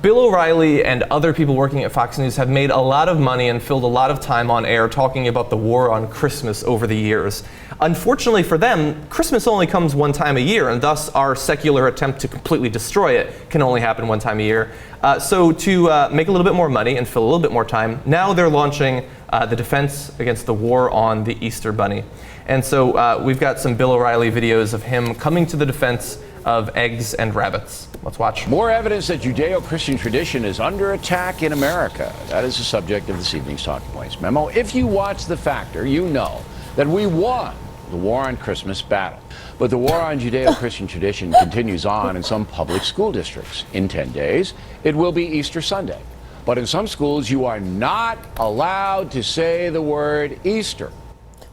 Bill O'Reilly and other people working at Fox News have made a lot of money and filled a lot of time on air talking about the war on Christmas over the years. Unfortunately for them, Christmas only comes one time a year, and thus our secular attempt to completely destroy it can only happen one time a year. So to make a little bit more money and fill a little bit more time, now they're launching the defense against the war on the Easter Bunny. And so we've got some Bill O'Reilly videos of him coming to the defense of eggs and rabbits. Let's watch. More evidence that Judeo-Christian tradition is under attack in America. That is the subject of this evening's Talking Points memo. If you watch The Factor, you know that we won the war on Christmas battle. But the war on Judeo-Christian tradition continues on in some public school districts. In 10 days, it will be Easter Sunday. But in some schools, you are not allowed to say the word Easter.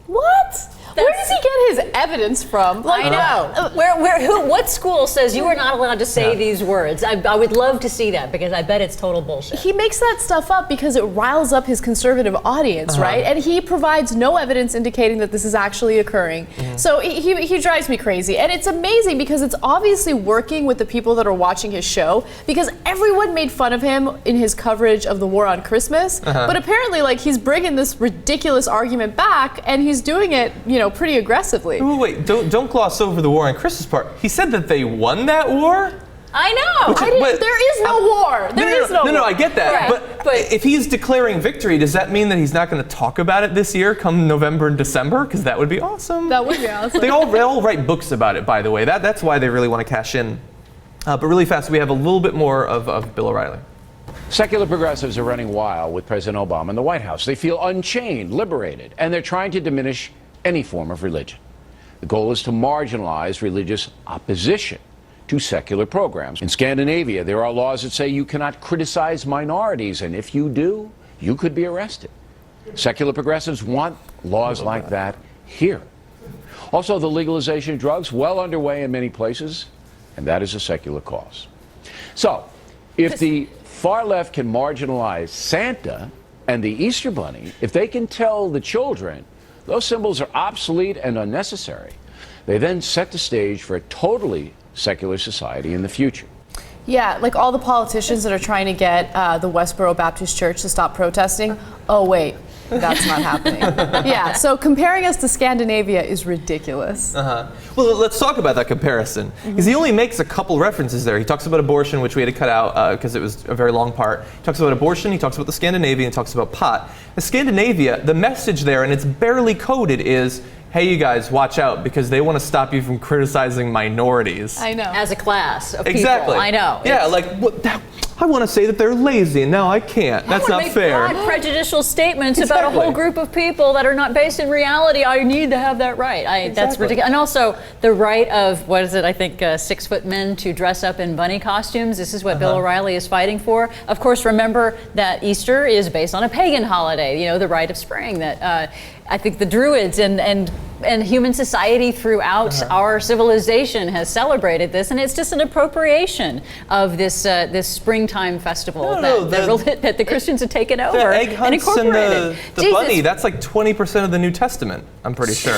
What? Where does he get his evidence from? Like, I know. What school says you are not allowed to say these words? I would love to see that, because I bet it's total bullshit. He makes that stuff up because it riles up his conservative audience, right? And he provides no evidence indicating that this is actually occurring. So he drives me crazy. And it's amazing because it's obviously working with the people that are watching his show, because everyone made fun of him in his coverage of the war on Christmas. But apparently, like, he's bringing this ridiculous argument back, and he's doing it, you know, pretty aggressively. Wait, don't gloss over the war on Christmas part. He said that they won that war? I know. There is no war. There is no war. No, I get that. Right. But if he's declaring victory, does that mean that he's not going to talk about it this year come November and December? Because that would be awesome. That would be awesome. They all write books about it, by the way. That's why they really want to cash in. But really fast, we have a little bit more of Bill O'Reilly. Secular progressives are running wild with President Obama in the White House. They feel unchained, liberated, and they're trying to diminish any form of religion. The goal is to marginalize religious opposition to secular programs. In Scandinavia, there are laws that say you cannot criticize minorities, and if you do, you could be arrested. Secular progressives want laws like that here. Also, the legalization of drugs, well underway in many places, and that is a secular cause. So, if the far left can marginalize Santa and the Easter Bunny, if they can tell the children those symbols are obsolete and unnecessary, they then set the stage for a totally secular society in the future. Yeah, like all the politicians that are trying to get the Westboro Baptist Church to stop protesting. Oh, wait, that's not happening. Yeah, so comparing us to Scandinavia is ridiculous. Well, let's talk about that comparison. Because he only makes a couple references there. He talks about abortion, which we had to cut out because it was a very long part. He talks about abortion, he talks about the Scandinavian, he talks about pot. The Scandinavia, the message there, and it's barely coded, is, hey, you guys, watch out, because they want to stop you from criticizing minorities. I know. As a class of Exactly. people. I know. Yeah, like, I want to say that they're lazy, and now I can't. That's not fair. I want to make broad, prejudicial statements about a whole group of people that are not based in reality. I need to have that right. That's ridiculous. And also, the right of, what is it, I think 6-foot men to dress up in bunny costumes. This is what Bill O'Reilly is fighting for. Of course, remember that Easter is based on a pagan holiday, you know, the rite of spring that I think the Druids and human society throughout our civilization has celebrated this, and it's just an appropriation of this this springtime festival that the Christians have taken over the egg hunts and incorporated. And the bunny, that's like 20% of the New Testament, I'm pretty sure.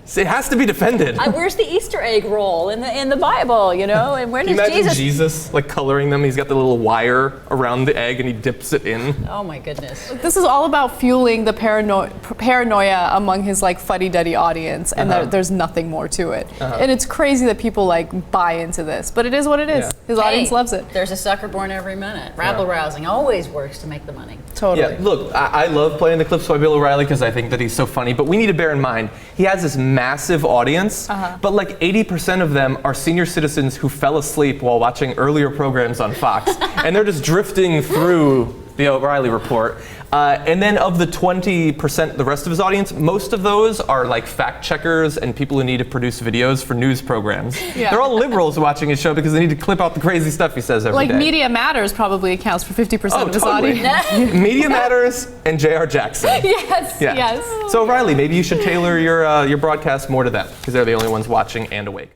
So it has to be defended. Where's the Easter egg roll in the Bible, you know? And where does Jesus like coloring them? He's got the little wire around the egg and he dips it in. Oh my goodness. This is all about fueling the paranoia among his like fuddy-duddy audience, and there's nothing more to it. And it's crazy that people like buy into this, but it is what it is. His audience loves it. There's a sucker born every minute. Rabble-rousing always works to make the money. Totally. Yeah, look, I love playing the clips by Bill O'Reilly because I think that he's so funny, but we need to bear in mind, he has this massive audience, but like 80% of them are senior citizens who fell asleep while watching earlier programs on Fox, and they're just drifting through the O'Reilly Report. And then of the 20%, the rest of his audience, most of those are like fact checkers and people who need to produce videos for news programs. They're all liberals watching his show because they need to clip out the crazy stuff he says every day. Like Media Matters probably accounts for 50% of his audience. Media Matters and J.R. Jackson. Yes. So O'Reilly, maybe you should tailor your broadcast more to them because they're the only ones watching and awake.